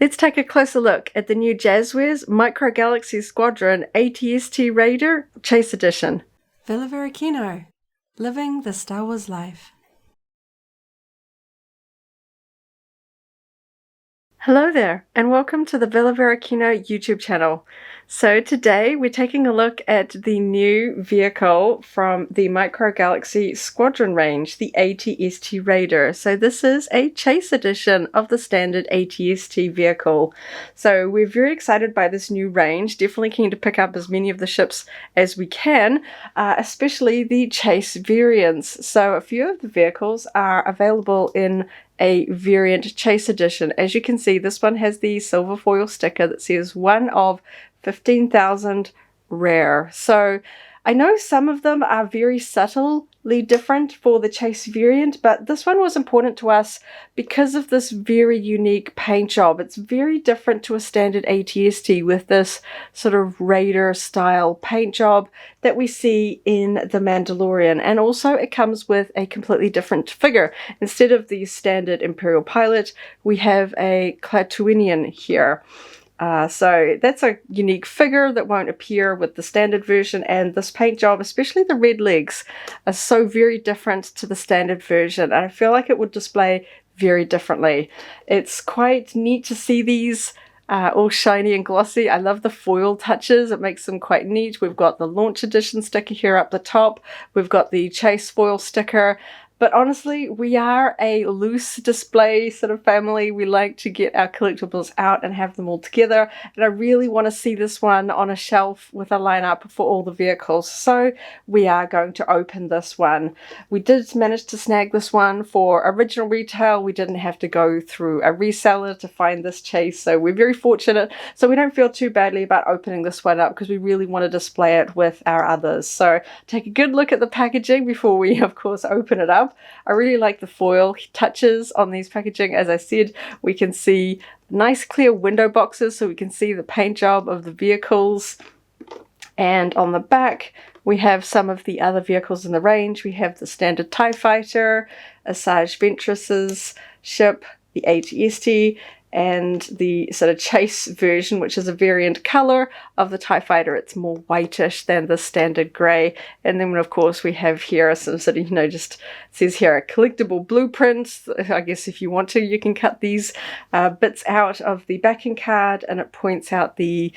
Let's take a closer look at the new Jazwares Micro Galaxy Squadron ATST Raider Chase Edition. Varykino, living the Star Wars life. Hello there, and welcome to the Varykino YouTube channel. So today we're taking a look at the new vehicle from the Micro Galaxy Squadron range, the ATST Raider. So this is a chase edition of the standard ATST vehicle. So we're very excited by this new range, definitely keen to pick up as many of the ships as we can, especially the chase variants. So a few of the vehicles are available in a variant chase edition. As you can see, this one has the silver foil sticker that says 1 of 15,000 rare. So I know some of them are very subtly different for the chase variant, but this one was important to us because of this very unique paint job. It's very different to a standard ATST with this sort of Raider style paint job that we see in the Mandalorian. And also it comes with a completely different figure. Instead of the standard Imperial pilot, we have a Klatooinian here. So that's a unique figure that won't appear with the standard version, and this paint job, especially the red legs, are so very different to the standard version, and I feel like it would display very differently. It's quite neat to see these all shiny and glossy. I love the foil touches, it makes them quite neat. We've got the launch edition sticker here up the top, we've got the chase foil sticker. But honestly, we are a loose display sort of family. We like to get our collectibles out and have them all together. And I really want to see this one on a shelf with a lineup for all the vehicles. So we are going to open this one. We did manage to snag this one for original retail. We didn't have to go through a reseller to find this chase. So we're very fortunate. So we don't feel too badly about opening this one up because we really want to display it with our others. So take a good look at the packaging before we, of course, open it up. I really like the foil touches on these packaging. As I said, we can see nice clear window boxes so we can see the paint job of the vehicles. And on the back, we have some of the other vehicles in the range. We have the standard TIE Fighter, Asajj Ventress's ship, the ATST, and the sort of chase version, which is a variant color of the TIE Fighter. It's more whitish than the standard grey. And then, of course, we have here some sort of, just says here a collectible blueprint. I guess if you want to, you can cut these bits out of the backing card, and it points out the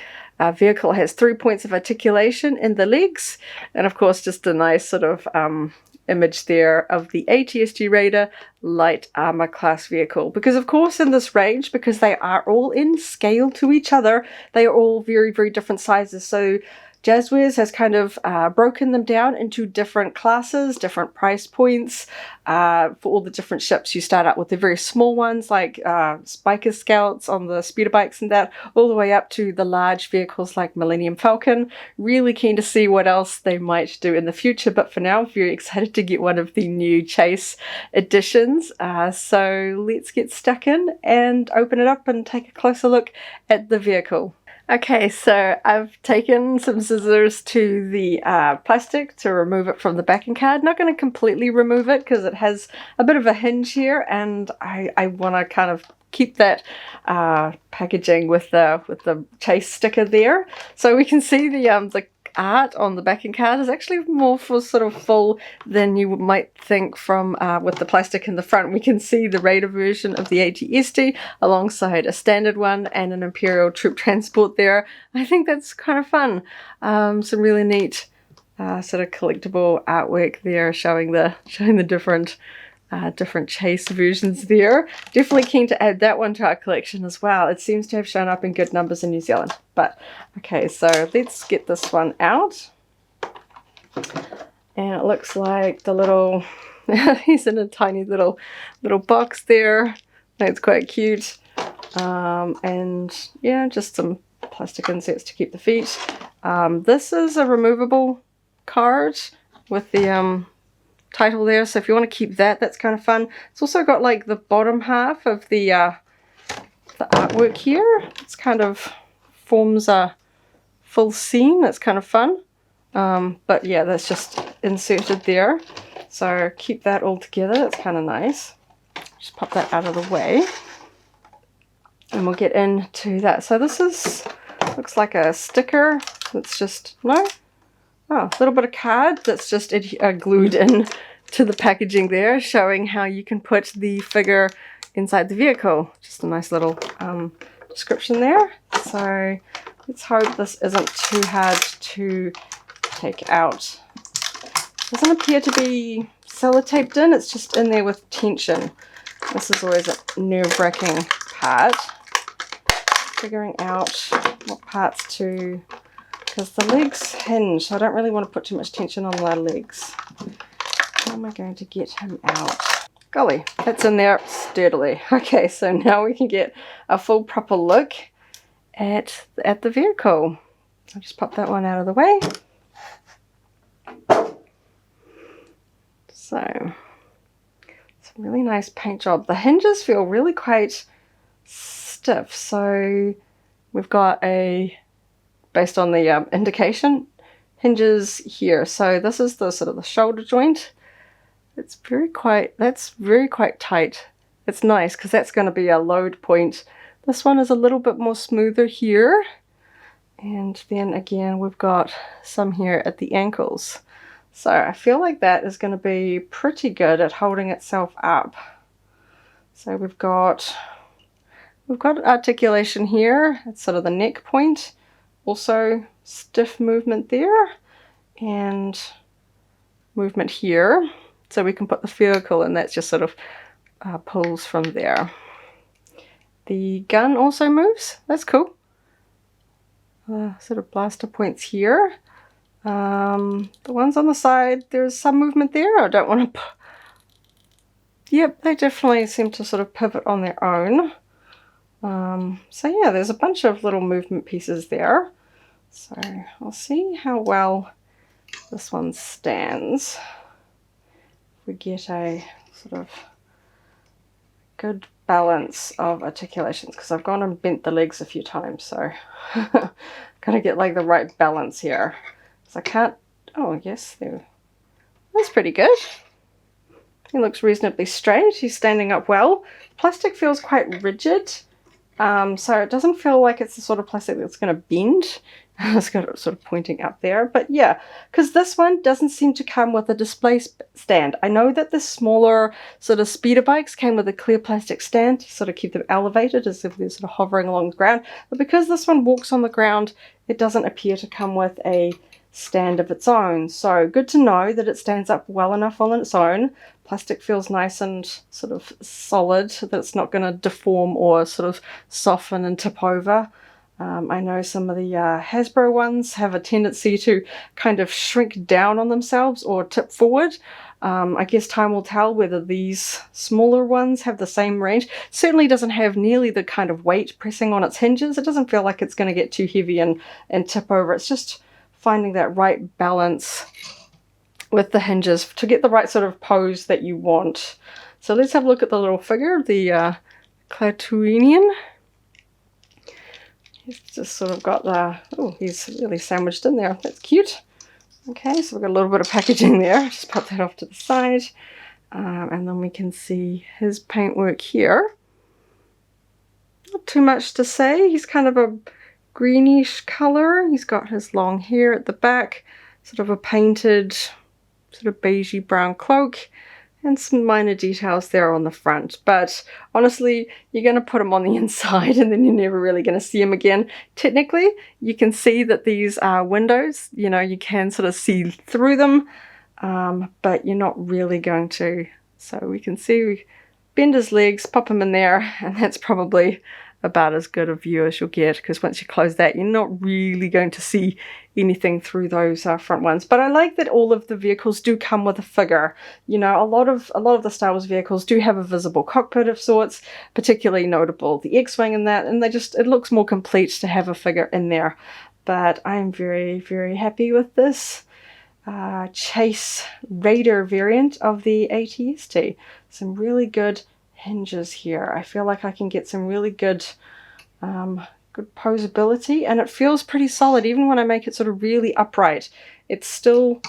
vehicle has 3 points of articulation in the legs. And of course, just a nice sort of image there of the ATST Raider Light Armour Class vehicle. Because of course in this range, because they are all in scale to each other, they are all very, very different sizes. So Jazwares has kind of broken them down into different classes, different price points for all the different ships. You start out with the very small ones like Spiker Scouts on the speeder bikes and that, all the way up to the large vehicles like Millennium Falcon. Really keen to see what else they might do in the future, but for now, very excited to get one of the new chase editions. So let's get stuck in and open it up and take a closer look at the vehicle. Okay, so I've taken some scissors to the plastic to remove it from the backing card. Not going to completely remove it because it has a bit of a hinge here, and I want to kind of keep that packaging with the chase sticker there. So we can see the art on the backing card is actually more for sort of full than you might think from with the plastic in the front. We can see the Raider version of the ATST alongside a standard one and an Imperial troop transport there. I think that's kind of fun. Some really neat sort of collectible artwork there showing the different chase versions there. Definitely keen to add that one to our collection as well. It seems to have shown up in good numbers in New Zealand. But okay, so let's get this one out. And it looks like the little he's in a tiny little box there. That's quite cute. And yeah, just some plastic inserts to keep the feet. This is a removable card with the title there, so if you want to keep that, that's kind of fun. It's also got like the bottom half of the artwork here. It's kind of forms a full scene. That's kind of fun. But yeah, that's just inserted there. So keep that all together. That's kind of nice. Just pop that out of the way. and we'll get into that. So this looks like a sticker that's just, no? Oh, a little bit of card that's just glued in to the packaging there, showing how you can put the figure inside the vehicle. Just a nice little description there. So let's hope this isn't too hard to take out. Doesn't appear to be sellotaped in, it's just in there with tension. This is always a nerve-wracking part. Figuring out what parts to, because the legs hinge, so I don't really want to put too much tension on the legs. How am I going to get him out? Golly, it's in there sturdily. Okay, so now we can get a full proper look at the vehicle. I'll just pop that one out of the way. So, it's a really nice paint job. The hinges feel really quite stiff, so we've got based on the indication, hinges here. So this is the sort of the shoulder joint. That's very quite tight. It's nice because that's going to be a load point. This one is a little bit more smoother here, and then again we've got some here at the ankles. So I feel like that is going to be pretty good at holding itself up. So we've got articulation here. It's sort of the neck point. Also stiff movement there and movement here. So we can put the vehicle and that's just sort of pulls from there. The gun also moves. That's cool. Sort of blaster points here. The ones on the side, there's some movement there. I don't want to... Yep, they definitely seem to sort of pivot on their own. So yeah, there's a bunch of little movement pieces there. So I'll see how well this one stands. If we get a sort of good balance of articulations, because I've gone and bent the legs a few times, so gotta get like the right balance here. So I can't, oh yes, there. That's pretty good. He looks reasonably straight. He's standing up well. Plastic feels quite rigid, so it doesn't feel like it's the sort of plastic that's going to bend. It's got it sort of pointing up there, but yeah, because this one doesn't seem to come with a display stand. I know that the smaller sort of speeder bikes came with a clear plastic stand to sort of keep them elevated as if they're sort of hovering along the ground, but because this one walks on the ground, it doesn't appear to come with a stand of its own. So good to know that it stands up well enough on its own. Plastic feels nice and sort of solid, that it's not going to deform or sort of soften and tip over. I know some of the Hasbro ones have a tendency to kind of shrink down on themselves or tip forward. I guess time will tell whether these smaller ones have the same range. Certainly doesn't have nearly the kind of weight pressing on its hinges. It doesn't feel like it's going to get too heavy and tip over. It's just finding that right balance with the hinges to get the right sort of pose that you want. So let's have a look at the little figure, the Klatooinian. He's just sort of got the, oh, he's really sandwiched in there. That's cute. Okay, so we've got a little bit of packaging there. Just pop that off to the side. And then we can see his paintwork here. Not too much to say. He's kind of a greenish color. He's got his long hair at the back, sort of a painted, sort of beigey brown cloak, and some minor details there on the front. But honestly, you're going to put them on the inside and then you're never really going to see them again. Technically, you can see that these are windows. You know, you can sort of see through them, but you're not really going to. So we can see, we bend his legs, pop him in there, and that's probably about as good a view as you'll get, because once you close that, you're not really going to see anything through those front ones. But I like that all of the vehicles do come with a figure. You know, a lot of the Star Wars vehicles do have a visible cockpit of sorts, particularly notable the X-Wing and that, and it looks more complete to have a figure in there. But I'm very, very happy with this Chase Raider variant of the ATST. Some really good hinges here. I feel like I can get some really good posability, and it feels pretty solid even when I make it sort of really upright. It's still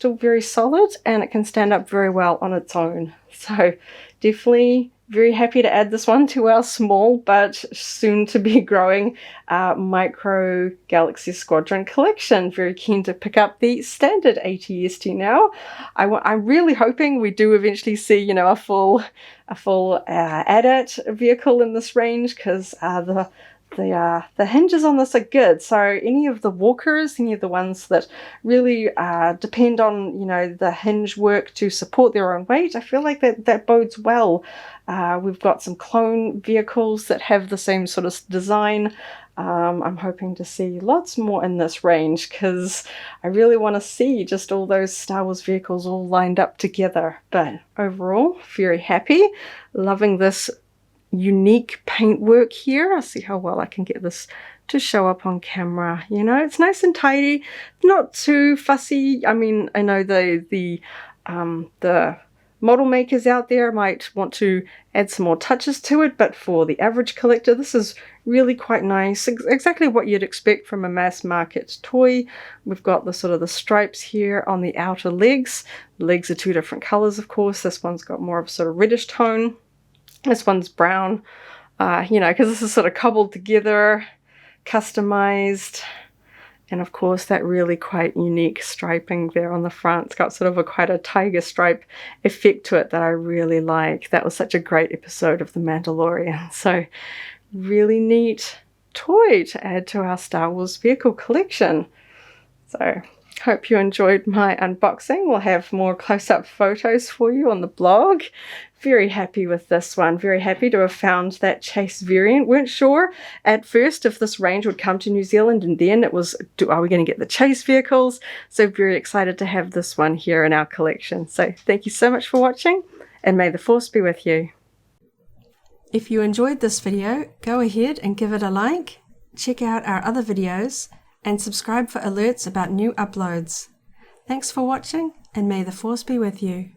very solid, and it can stand up very well on its own. So definitely very happy to add this one to our small but soon to be growing Micro Galaxy Squadron collection. Very keen to pick up the standard ATST now. I'm really hoping we do eventually see, you know, a full AT-AT vehicle in this range, because the hinges on this are good. So any of the walkers, any of the ones that really depend on, you know, the hinge work to support their own weight, I feel like that bodes well. We've got some clone vehicles that have the same sort of design. I'm hoping to see lots more in this range, because I really want to see just all those Star Wars vehicles all lined up together. But overall, very happy. Loving this unique paintwork here. I'll see how well I can get this to show up on camera. You know, it's nice and tidy, not too fussy. I mean, I know the model makers out there might want to add some more touches to it, but for the average collector, this is really quite nice. Exactly what you'd expect from a mass market toy. We've got the sort of the stripes here on the outer legs. The legs are two different colors, of course. This one's got more of a sort of reddish tone. This one's brown, you know, because this is sort of cobbled together, customized. And of course, that really quite unique striping there on the front. It's got sort of quite a tiger stripe effect to it that I really like. That was such a great episode of The Mandalorian. So really neat toy to add to our Star Wars vehicle collection. So hope you enjoyed my unboxing. We'll have more close-up photos for you on the blog. Very happy with this one. Very happy to have found that chase variant. Weren't sure at first if this range would come to New Zealand, and then it was, are we going to get the chase vehicles? So very excited to have this one here in our collection. So thank you so much for watching, and may the Force be with you. If you enjoyed this video, go ahead and give it a like, check out our other videos, and subscribe for alerts about new uploads. Thanks for watching, and may the Force be with you.